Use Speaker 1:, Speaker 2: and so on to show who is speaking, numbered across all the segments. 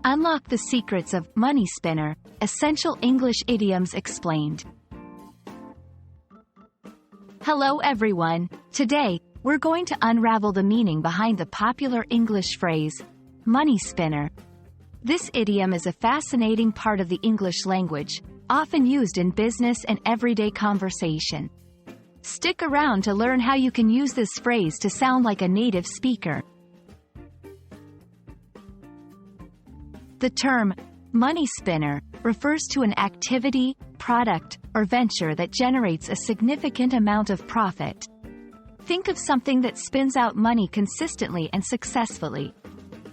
Speaker 1: Unlock the secrets of Money Spinner, Essential English Idioms Explained. Hello everyone. Today, we're going to unravel the meaning behind the popular English phrase, money spinner. This idiom is a fascinating part of the English language, often used in business and everyday conversation. Stick around to learn how you can use this phrase to sound like a native speaker. The term, money spinner, refers to an activity, product, or venture that generates a significant amount of profit. Think of something that spins out money consistently and successfully.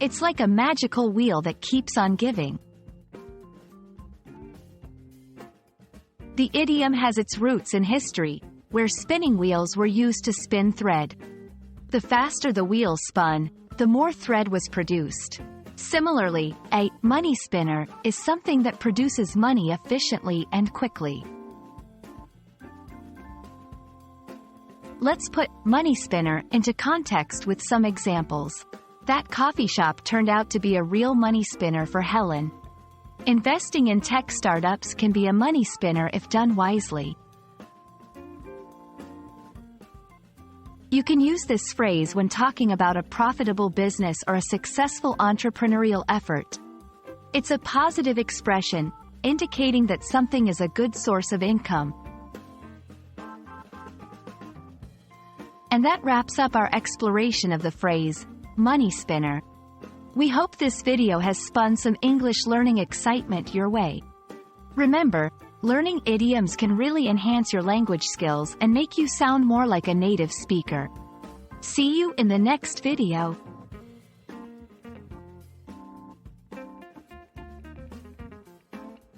Speaker 1: It's like a magical wheel that keeps on giving. The idiom has its roots in history, where spinning wheels were used to spin thread. The faster the wheel spun, the more thread was produced. Similarly, a money spinner is something that produces money efficiently and quickly. Let's put money spinner into context with some examples. That coffee shop turned out to be a real money spinner for Helen. Investing in tech startups can be a money spinner if done wisely. You can use this phrase when talking about a profitable business or a successful entrepreneurial effort. It's a positive expression, indicating that something is a good source of income. And that wraps up our exploration of the phrase, money spinner. We hope this video has spun some English learning excitement your way. Remember, learning idioms can really enhance your language skills and make you sound more like a native speaker. See you in the next video.